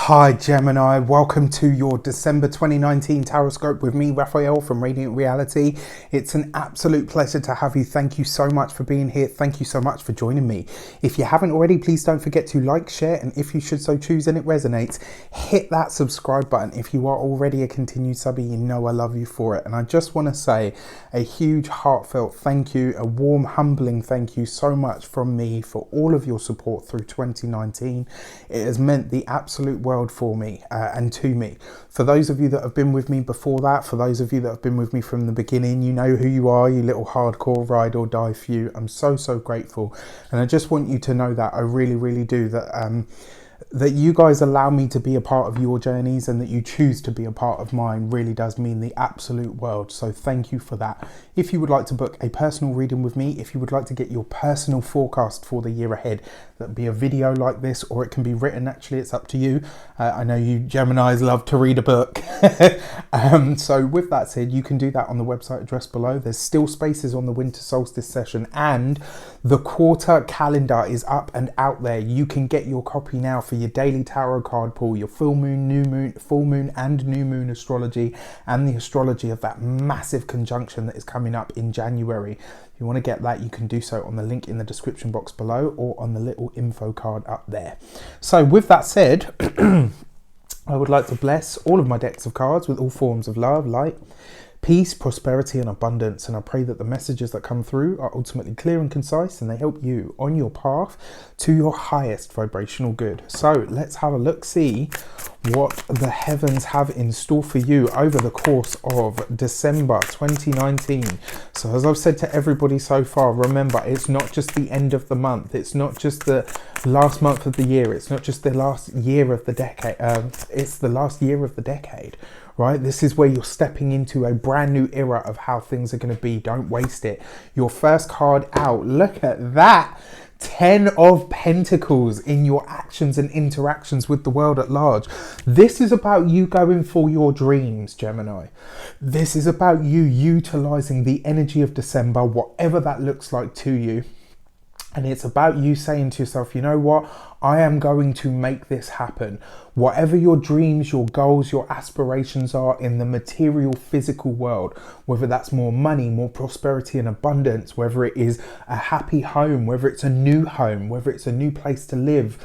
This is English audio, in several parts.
Hi Gemini, welcome to your December 2019 Taroscope with me, Raphael from Reydiant Reality. It's an absolute pleasure to have you. Thank you so much for being here. Thank you so much for joining me. If you haven't already, please don't forget to like, share, and if you should so choose and it resonates, hit that subscribe button. If you are already a continued subby, you know I love you for it. And I just want to say a huge heartfelt thank you, a warm, humbling thank you so much from me for all of your support through 2019. It has meant the absolute world for me and to me. For those of you that have been with me before that, for those of you that have been with me from the beginning, you know who you are, you little hardcore ride or die few. I'm so grateful, and I just want you to know that I really do, that you guys allow me to be a part of your journeys and that you choose to be a part of mine really does mean the absolute world. So thank you for that. If you would like to book a personal reading with me, if you would like to get your personal forecast for the year ahead, that'd be a video like this, or it can be written. Actually, it's up to you. I know you Geminis love to read a book. So with that said, you can do that on the website address below. There's still spaces on the winter solstice session, and the quarter calendar is up and out there. You can get your copy now for your daily tarot card pull, your full moon, new moon, full moon and new moon astrology, and the astrology of that massive conjunction that is coming up in January. If you want to get that, you can do so on the link in the description box below or on the little info card up there. So with that said, I would like to bless all of my decks of cards with all forms of love, light, peace, prosperity and abundance, and I pray that the messages that come through are ultimately clear and concise and they help you on your path to your highest vibrational good. So let's have a look, see what the heavens have in store for you over the course of December 2019. So as I've said to everybody so far, remember, it's not just the end of the month, it's not just the last month of the year, it's not just the last year of the decade, it's the last year of the decade. Right, this is where you're stepping into a brand new era of how things are going to be. Don't waste it. Your first card out, look at that. 10 of Pentacles in your actions and interactions with the world at large. This is about you going for your dreams, Gemini. This is about you utilizing the energy of December, whatever that looks like to you. And it's about you saying to yourself, you know what? I am going to make this happen. Whatever your dreams, your goals, your aspirations are in the material, physical world, whether that's more money, more prosperity and abundance, whether it is a happy home, whether it's a new home, whether it's a new place to live,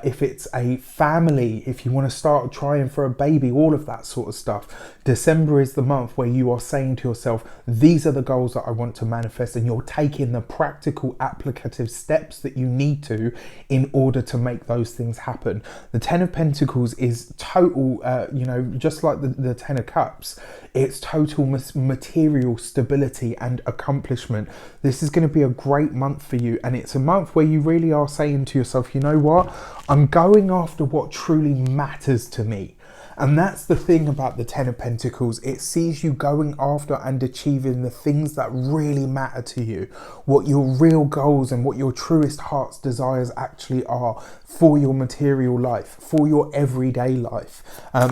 if it's a family, if you want to start trying for a baby, all of that sort of stuff. December is the month where you are saying to yourself, these are the goals that I want to manifest, and you're taking the practical applicative steps that you need to in order to make those things happen. The 10 of Pentacles is total, just like the 10 of Cups, it's total material stability and accomplishment. This is going to be a great month for you, and it's a month where you really are saying to yourself, you know what, I'm going after what truly matters to me. And that's the thing about the 10 of Pentacles. It sees you going after and achieving the things that really matter to you, what your real goals and what your truest heart's desires actually are for your material life, for your everyday life.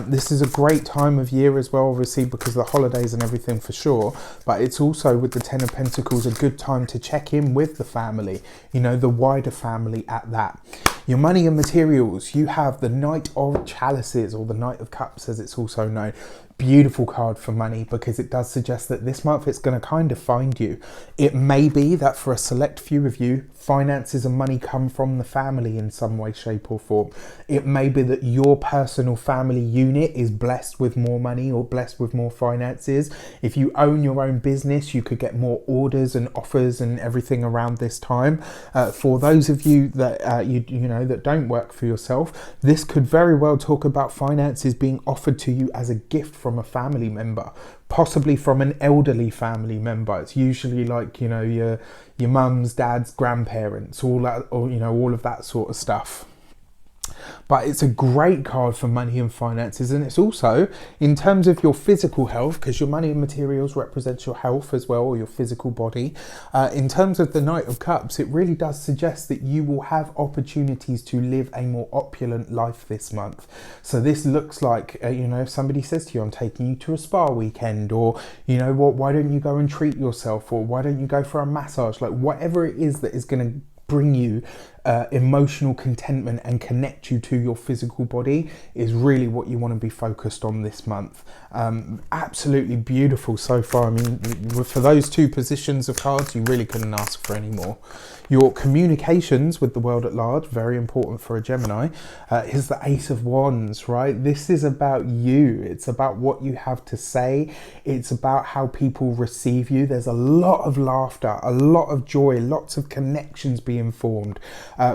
This is a great time of year as well, obviously, because of the holidays and everything for sure. But it's also, with the 10 of Pentacles, a good time to check in with the family, you know, the wider family at that. Your money and materials, you have the Knight of Chalices, or the Knight of Cups as it's also known. Beautiful card for money, because it does suggest that this month it's going to kind of find you. It may be that for a select few of you, finances and money come from the family in some way, shape or form. It may be that your personal family unit is blessed with more money or blessed with more finances. If you own your own business, you could get more orders and offers and everything around this time. For those of you that that don't work for yourself, this could very well talk about finances being offered to you as a gift from a family member, possibly from an elderly family member. It's usually like, you know, your mum's, dad's, grandparents, all that, or, you know, all of that sort of stuff. But it's a great card for money and finances, and it's also in terms of your physical health, because your money and materials represents your health as well, or your physical body. In terms of the Knight of Cups, it really does suggest that you will have opportunities to live a more opulent life this month. So this looks like, if somebody says to you, I'm taking you to a spa weekend, or, you know what, why don't you go and treat yourself, or why don't you go for a massage, like whatever it is that is going to bring you emotional contentment and connect you to your physical body is really what you want to be focused on this month. Absolutely beautiful so far. I mean, for those two positions of cards, you really couldn't ask for any more. Your communications with the world at large, very important for a Gemini, is the Ace of Wands, right? This is about you. It's about what you have to say. It's about how people receive you. There's a lot of laughter, a lot of joy, lots of connections being formed.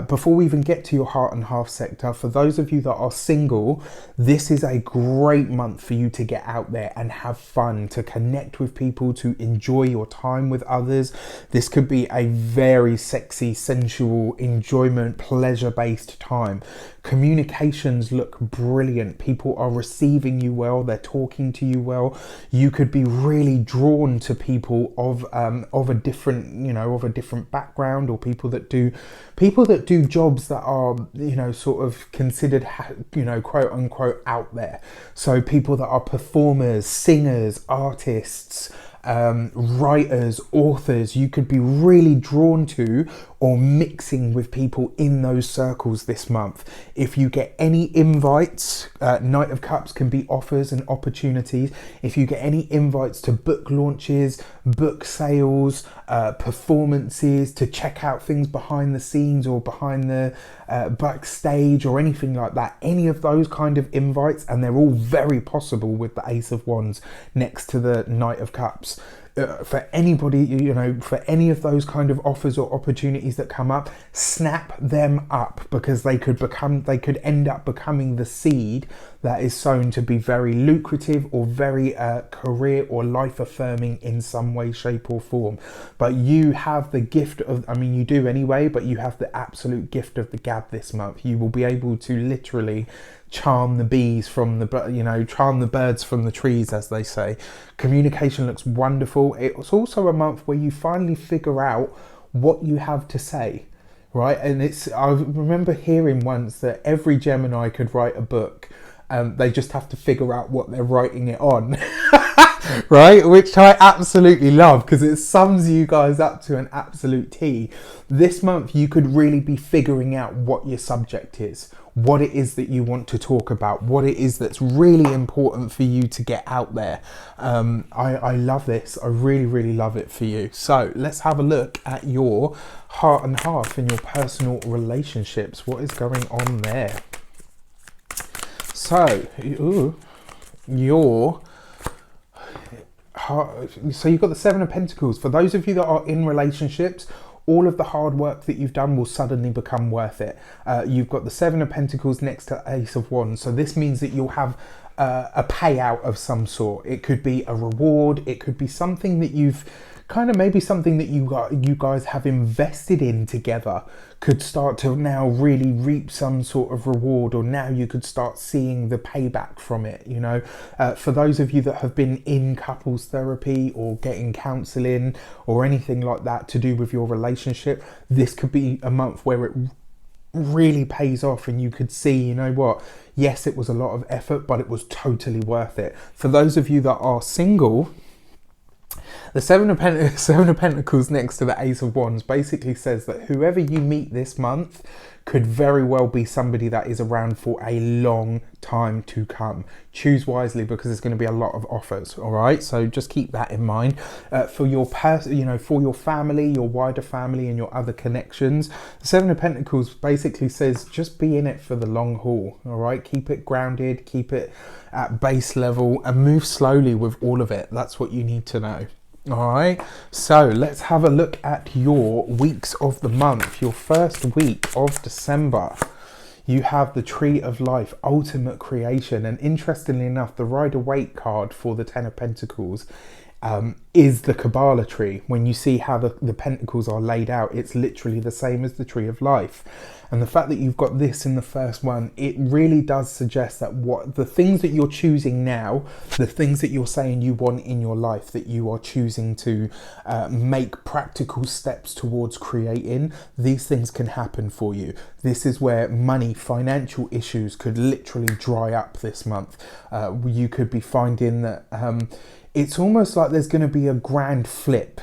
Before we even get to your heart and half sector, for those of you that are single, this is a great month for you to get out there and have fun, to connect with people, to enjoy your time with others. This could be a very sexy, sensual, enjoyment, pleasure-based time. Communications look brilliant. People are receiving you well. They're talking to you well. You could be really drawn to people of a different background, or people that do jobs that are, sort of considered, quote unquote out there. So people that are performers, singers, artists, writers, authors, you could be really drawn to or mixing with people in those circles this month. If you get any invites, Knight of Cups can be offers and opportunities. If you get any invites to book launches, book sales, performances, to check out things behind the scenes or behind the backstage or anything like that, any of those kind of invites, and they're all very possible with the Ace of Wands next to the Knight of Cups. For anybody, for any of those kind of offers or opportunities that come up, snap them up, because they could end up becoming the seed that is sown to be very lucrative or very career or life affirming in some way, shape or form. But you have the gift of, you do anyway, but you have the absolute gift of the gab this month. You will be able to literally charm the bees from charm the birds from the trees, as they say. Communication looks wonderful. It's also a month where you finally figure out what you have to say, right? And I remember hearing once that every Gemini could write a book. They just have to figure out what they're writing it on. Right, which I absolutely love, because it sums you guys up to an absolute T. This month you could really be figuring out what your subject is, what it is that you want to talk about, what it is that's really important for you to get out there. I love this. I really, really love it for you. So let's have a look at your heart and half in your personal relationships. What is going on there? So, so you've got the Seven of Pentacles. For those of you that are in relationships, all of the hard work that you've done will suddenly become worth it. You've got the Seven of Pentacles next to Ace of Wands. So this means that you'll have a payout of some sort. It could be a reward. It could be something that you've maybe something that you guys have invested in together could start to now really reap some sort of reward, or now you could start seeing the payback from it. For those of you that have been in couples therapy or getting counseling or anything like that to do with your relationship, this could be a month where it really pays off, and you could see, yes, it was a lot of effort, but it was totally worth it. For those of you that are single, the Seven of Pentacles next to the Ace of Wands basically says that whoever you meet this month could very well be somebody that is around for a long time to come. Choose wisely, because there's going to be a lot of offers. All right, so just keep that in mind. For your for your family, your wider family, and your other connections, the Seven of Pentacles basically says just be in it for the long haul. All right, keep it grounded, keep it at base level, and move slowly with all of it. That's what you need to know. All right, so let's have a look at your weeks of the month. Your first week of December, you have the Tree of Life, ultimate creation, and interestingly enough, the Rider-Waite card for the Ten of Pentacles is the Kabbalah tree. When you see how the pentacles are laid out, it's literally the same as the Tree of Life. And the fact that you've got this in the first one, it really does suggest that what the things that you're choosing now, the things that you're saying you want in your life, that you are choosing to make practical steps towards creating, these things can happen for you. This is where money, financial issues could literally dry up this month. You could be finding that it's almost like there's going to be a grand flip.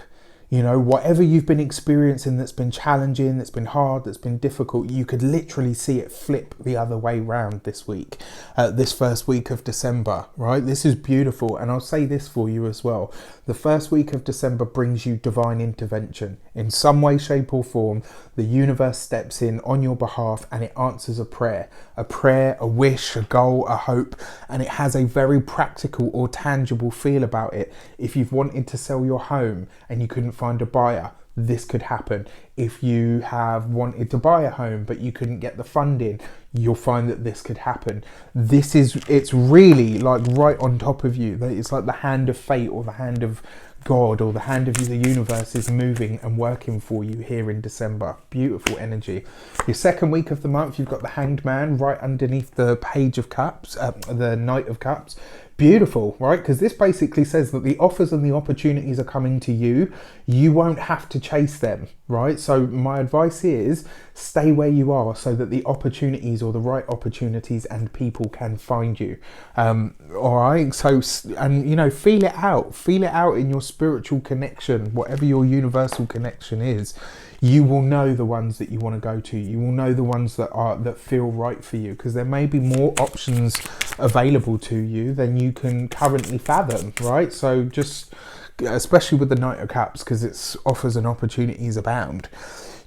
You know, whatever you've been experiencing that's been challenging, that's been hard, that's been difficult, you could literally see it flip the other way round this week, this first week of December, right? This is beautiful. And I'll say this for you as well. The first week of December brings you divine intervention. In some way, shape or form, the universe steps in on your behalf and it answers a prayer, a wish, a goal, a hope, and it has a very practical or tangible feel about it. If you've wanted to sell your home and you couldn't find a buyer, this could happen. If you have wanted to buy a home but you couldn't get the funding, you'll find that this could happen. It's really like right on top of you. It's like the hand of fate or the hand of God or the hand of the universe is moving and working for you here in December. Beautiful energy. Your second week of the month, you've got the Hanged Man right underneath the Page of Cups, the Knight of Cups. Beautiful, right? Because this basically says that the offers and the opportunities are coming to you. You won't have to chase them, right? So my advice is stay where you are so that the opportunities or the right opportunities and people can find you. All right. So, and you know, feel it out in your spiritual connection, whatever your universal connection is. You will know the ones that you want to go to. You will know the ones that feel right for you, because there may be more options available to you than you can currently fathom, right? So just, especially with the Knight of Cups, because it's offers and opportunities abound.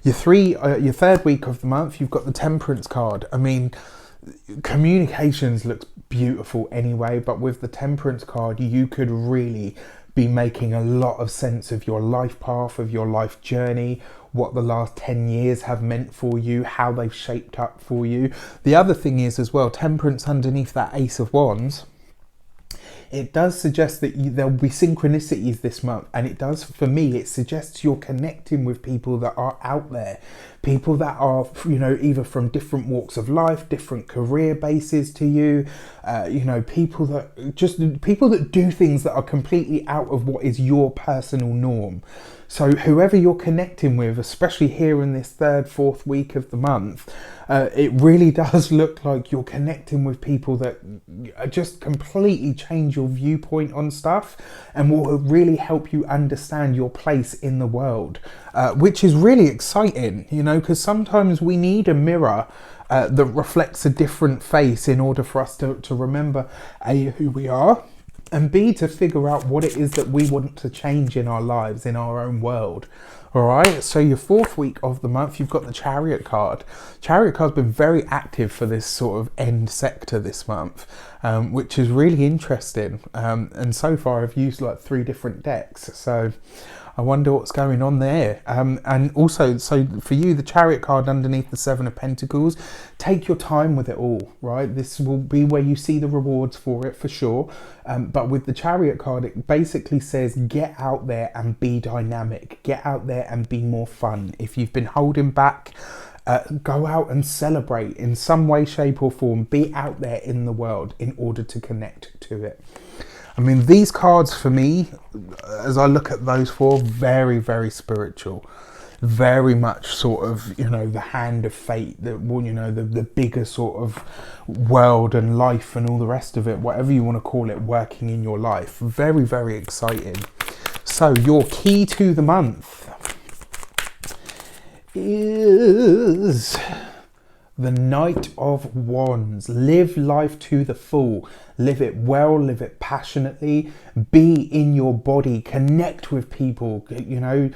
Your third week of the month, you've got the Temperance card. I mean, communications looks beautiful anyway, but with the Temperance card, you could really be making a lot of sense of your life path, of your life journey, what the last 10 years have meant for you, how they've shaped up for you. The other thing is as well, Temperance underneath that Ace of Wands, it does suggest that there'll be synchronicities this month, and it does, for me, it suggests you're connecting with people that are out there, people that are, you know, either from different walks of life, different career bases to you, you know, people that do things that are completely out of what is your personal norm. So whoever you're connecting with, especially here in this third, fourth week of the month, it really does look like you're connecting with people that just completely change your viewpoint on stuff and will really help you understand your place in the world, which is really exciting, you know, because sometimes we need a mirror that reflects a different face in order for us to remember A, who we are, and B, to figure out what it is that we want to change in our lives, in our own world. All right, so your fourth week of the month, you've got the Chariot card. Chariot card's been very active for this sort of end sector this month, which is really interesting. And so far I've used like 3 different decks. So I wonder what's going on there. And also, so for you, the Chariot card underneath the 7 of Pentacles, take your time with it all, right? This will be where you see the rewards for it, for sure. But with the Chariot card, it basically says, get out there and be dynamic. Get out there and be more fun. If you've been holding back, go out and celebrate in some way, shape or form. Be out there in the world in order to connect to it. I mean, these cards for me, as I look at those 4, very, very spiritual, very much sort of, you know, the hand of fate, you know, the bigger sort of world and life and all the rest of it, whatever you want to call it, working in your life. Very, very exciting. So your key to the month is the Knight of Wands. Live life to the full. Live it well, live it passionately, be in your body, connect with people, you know,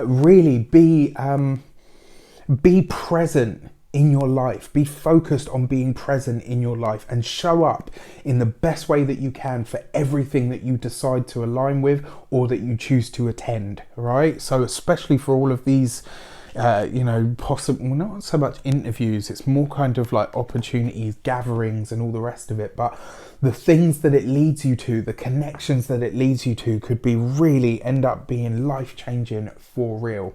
really be present in your life. Be focused on being present in your life and show up in the best way that you can for everything that you decide to align with or that you choose to attend, right? So especially for all of these you know, possible, not so much interviews, it's more kind of like opportunities, gatherings and all the rest of it, but the things that it leads you to, the connections that it leads you to could be really end up being life-changing for real.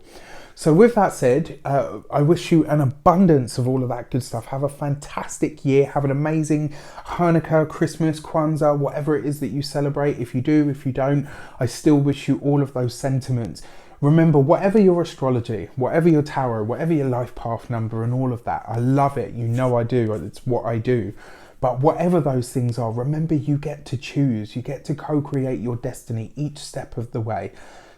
So with that said, I wish you an abundance of all of that good stuff. Have a fantastic year. Have an amazing Hanukkah, Christmas, Kwanzaa, whatever it is that you celebrate. If you do, if you don't, I still wish you all of those sentiments. Remember, whatever your astrology, whatever your tarot, whatever your life path number and all of that, I love it. You know I do. It's what I do. But whatever those things are, remember you get to choose. You get to co-create your destiny each step of the way.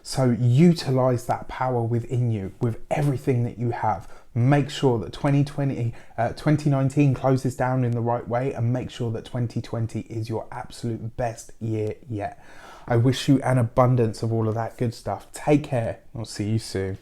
So utilize that power within you with everything that you have. Make sure that 2019 closes down in the right way, and make sure that 2020 is your absolute best year yet. I wish you an abundance of all of that good stuff. Take care. I'll see you soon.